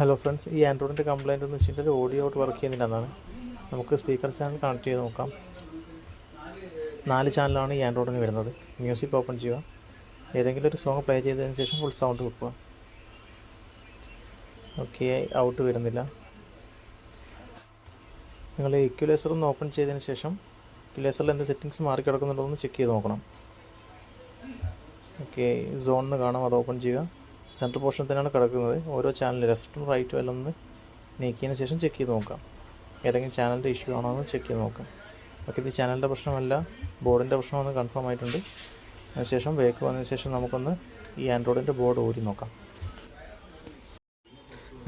Hello friends, ഈ ആൻഡ്രോയിഡിൻ്റെ complaint എന്ന് വെച്ചിട്ടുണ്ടെങ്കിൽ ഓഡിയോ ഔട്ട് വർക്ക് ചെയ്യുന്നില്ല എന്നാണ്. നമുക്ക് സ്പീക്കർ ചാനൽ കണക്ട് ചെയ്ത് നോക്കാം. 4 ചാനലാണ് ഈ ആൻഡ്രോയിഡിന് വരുന്നത്. മ്യൂസിക് ഓപ്പൺ ചെയ്യുക, ഏതെങ്കിലും ഒരു സോങ് പ്ലേ ചെയ്തതിന് ശേഷം ഫുൾ സൗണ്ട് വെക്കുക. ഓക്കെ, ഔട്ട് വരുന്നില്ല. നിങ്ങൾ ഇക്വലൈസർ ഒന്ന് ഓപ്പൺ ചെയ്തതിന് ശേഷം ഇക്വലൈസറിൽ എന്ത് സെറ്റിങ്സ് മാറി കിടക്കുന്നുണ്ടോ എന്ന് ചെക്ക് ചെയ്ത് നോക്കണം. ഓക്കെ, സോണിന് കാണാം, അത് ഓപ്പൺ ചെയ്യുക. സെൻട്രൽ പോർഷൻ തന്നെയാണ് കിടക്കുന്നത്. ഓരോ ചാനൽ ലെഫ്റ്റും റൈറ്റും എല്ലാം ഒന്ന് നീക്കിയതിന് ശേഷം ചെക്ക് ചെയ്ത് നോക്കാം. ഏതെങ്കിലും ചാനലിൻ്റെ ഇഷ്യൂ ആണോ എന്ന് ചെക്ക് ചെയ്ത് നോക്കാം. ഓക്കെ, ഇത് ചാനലിൻ്റെ പ്രശ്നമല്ല, ബോർഡിൻ്റെ പ്രശ്നമെന്ന് കൺഫേം ആയിട്ടുണ്ട്. അതിനുശേഷം വേക്ക് വന്നതിന് ശേഷം നമുക്കൊന്ന് ഈ ആൻഡ്രോയിഡിൻ്റെ ബോർഡ് ഊരി നോക്കാം.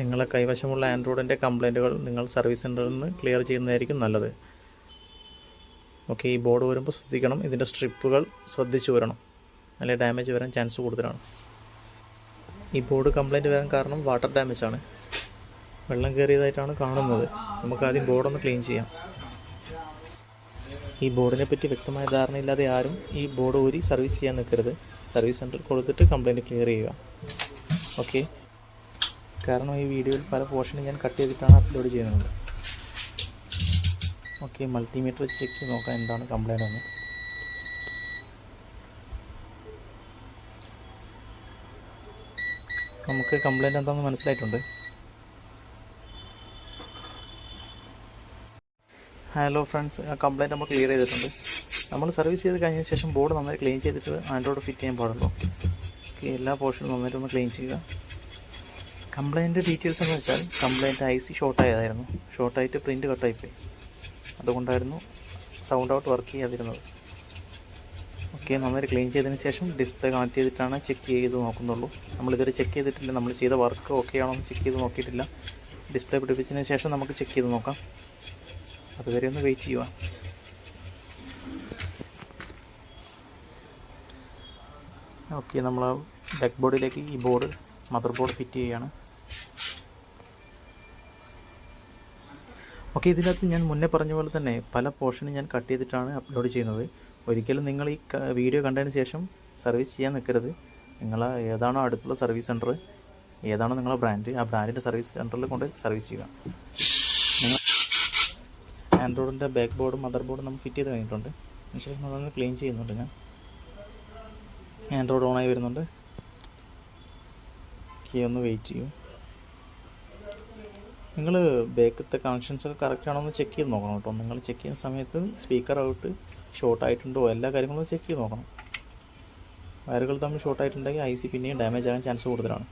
നിങ്ങളെ കൈവശമുള്ള ആൻഡ്രോയിഡിൻ്റെ കംപ്ലയിൻറ്റുകൾ നിങ്ങൾ സർവീസ് സെൻ്ററിൽ നിന്ന് ക്ലിയർ ചെയ്യുന്നതായിരിക്കും നല്ലത്. ഓക്കെ, ഈ ബോർഡ് വരുമ്പോൾ ശ്രദ്ധിക്കണം, ഇതിൻ്റെ സ്ട്രിപ്പുകൾ ശ്രദ്ധിച്ചു വരണം, അല്ലെങ്കിൽ ഡാമേജ് വരാൻ ചാൻസ് കൂടുതലാണ്. ഈ ബോർഡ് കംപ്ലയിൻറ്റ് വരാൻ കാരണം വാട്ടർ ഡാമേജാണ്. വെള്ളം കയറിയതായിട്ടാണ് കാണുന്നത്. നമുക്ക് ആദ്യം ബോർഡൊന്ന് ക്ലീൻ ചെയ്യാം. ഈ ബോർഡിനെ പറ്റി വ്യക്തമായ ധാരണയില്ലാതെ ആരും ഈ ബോർഡ് ഊരി സർവീസ് ചെയ്യാൻ നിൽക്കരുത്. സർവീസ് സെൻറ്ററിൽ കൊടുത്തിട്ട് കംപ്ലയിൻറ്റ് ക്ലിയർ ചെയ്യുക. ഓക്കെ, കാരണം ഈ വീഡിയോയിൽ പല പോർഷനും ഞാൻ കട്ട് ചെയ്തിട്ടാണ് അപ്ലോഡ് ചെയ്യുന്നത്. ഓക്കെ, മൾട്ടിമീറ്റർ ചെക്ക് ചെയ്ത് നോക്കാം എന്താണ് കംപ്ലയിൻ്റ് എന്ന്. നമുക്ക് കംപ്ലയിൻ്റ് എന്താണെന്ന് മനസ്സിലായിട്ടുണ്ട്. ഹലോ ഫ്രണ്ട്സ്, കംപ്ലയിൻറ്റ് നമ്മൾ ക്ലിയർ ചെയ്തിട്ടുണ്ട്. നമ്മൾ സർവീസ് ചെയ്ത് കഴിഞ്ഞ ശേഷം ബോർഡ് നന്നായി ക്ലീൻ ചെയ്തിട്ട് ആൻഡ്രോയിഡ് ഫിറ്റ് ചെയ്യാൻ പാടുള്ളൂ. ഓക്കെ, എല്ലാ പോർഷനും നന്നായിട്ട് ഒന്ന് ക്ലീൻ ചെയ്യുക. കംപ്ലയിൻ്റ് ഡീറ്റെയിൽസ് എന്ന് വെച്ചാൽ കംപ്ലയിൻ്റ് IC ഷോർട്ടായതായിരുന്നു. ഷോർട്ടായിട്ട് പ്രിൻറ്റ് കട്ടായിപ്പോയി. അതുകൊണ്ടായിരുന്നു സൗണ്ട് ഔട്ട് വർക്ക് ചെയ്യാതിരുന്നത്. ഓക്കെ, നന്നായി ക്ലീൻ ചെയ്തതിന് ശേഷം ഡിസ്പ്ലേ കണക്ട് ചെയ്തിട്ടാണ് ചെക്ക് ചെയ്ത് നോക്കുന്നുള്ളൂ. നമ്മളിതുവരെ ചെക്ക് ചെയ്തിട്ടില്ല. നമ്മൾ ചെയ്ത വർക്ക് ഓക്കെ ആണോ എന്ന് ചെക്ക് ചെയ്ത് നോക്കിയിട്ടില്ല. ഡിസ്പ്ലേ പിടിപ്പിച്ചതിന് ശേഷം നമുക്ക് ചെക്ക് ചെയ്ത് നോക്കാം. അതുവരെ ഒന്ന് വെയിറ്റ് ചെയ്യുക. ഓക്കെ, നമ്മൾ ബാക്ക് ബോർഡിലേക്ക് ഈ ബോർഡ് മദർ ബോർഡ് ഫിറ്റ് ചെയ്യുകയാണ്. ഓക്കെ, ഇതിനകത്ത് ഞാൻ മുന്നേ പറഞ്ഞ പോലെ തന്നെ പല പോർഷനും ഞാൻ കട്ട് ചെയ്തിട്ടാണ് അപ്ലോഡ് ചെയ്യുന്നത്. ഒരിക്കലും നിങ്ങൾ ഈ വീഡിയോ കണ്ടതിന് ശേഷം സർവീസ് ചെയ്യാൻ നിൽക്കരുത്. നിങ്ങൾ ഏതാണോ അടുത്തുള്ള സർവീസ് സെൻറ്റർ, ഏതാണോ നിങ്ങളുടെ ബ്രാൻഡ്, ആ ബ്രാൻഡിൻ്റെ സർവീസ് സെൻറ്ററിൽ കൊണ്ട് സർവീസ് ചെയ്യുക. നിങ്ങൾ ആൻഡ്രോയിഡിൻ്റെ ബാക്ക് ബോർഡും മദർ ബോർഡും നമ്മൾ ഫിറ്റ് ചെയ്ത് കഴിഞ്ഞിട്ടുണ്ട്. അതിനുശേഷം അതൊന്ന് ക്ലീൻ ചെയ്യുന്നുണ്ട് ഞാൻ. ആൻഡ്രോയിഡ് ഓണായി വരുന്നുണ്ട്. ഒന്ന് വെയിറ്റ് ചെയ്യൂ. നിങ്ങൾ ബാക്കത്തെ കണക്ഷൻസൊക്കെ കറക്റ്റ് ആണോ എന്ന് ചെക്ക് ചെയ്ത് നോക്കണം കേട്ടോ. നിങ്ങൾ ചെക്ക് ചെയ്യുന്ന സമയത്ത് സ്പീക്കർ ഔട്ട് ഷോർട്ടായിട്ടുണ്ടോ എല്ലാ കാര്യങ്ങളും ചെക്ക് ചെയ്ത് നോക്കണം. വയറുകൾ തമ്മിൽ ഷോർട്ടായിട്ടുണ്ടെങ്കിൽ IC പിന്നെയും ഡാമേജ് ആകാൻ ചാൻസ് കൂടുതലാണ്.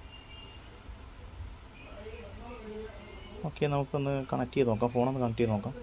ഓക്കെ, നമുക്കൊന്ന് കണക്ട് ചെയ്ത് നോക്കാം. ഫോണൊന്ന് കണക്ട് ചെയ്ത് നോക്കാം.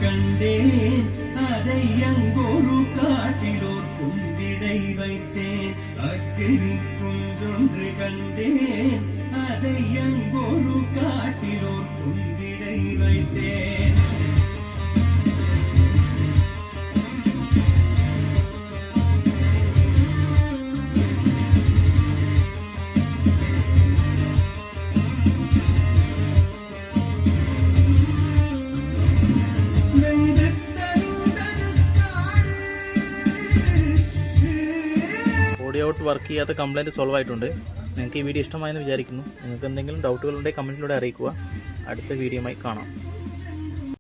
கண்டேன் அதை அங்கொரு காட்டிலோர் குந்திடை வைத்தேன். அக்கினி குஞ்சொன்று கண்டேன் அதை அங்கொரு காட்டிலோர் குந்திடை வைத்தேன். ഓഡിയോ ഔട്ട് വർക്ക് ചെയ്യാത്ത കംപ്ലയിൻറ്റ് സോൾവ് ആയിട്ടുണ്ട്. നിങ്ങൾക്ക് ഈ വീഡിയോ ഇഷ്ടമായെന്ന് വിചാരിക്കുന്നു. നിങ്ങൾക്ക് എന്തെങ്കിലും ഡൗട്ടുകളുണ്ടെങ്കിൽ കമൻറ്റിലൂടെ അറിയിക്കുക. അടുത്ത വീഡിയോയുമായി കാണാം.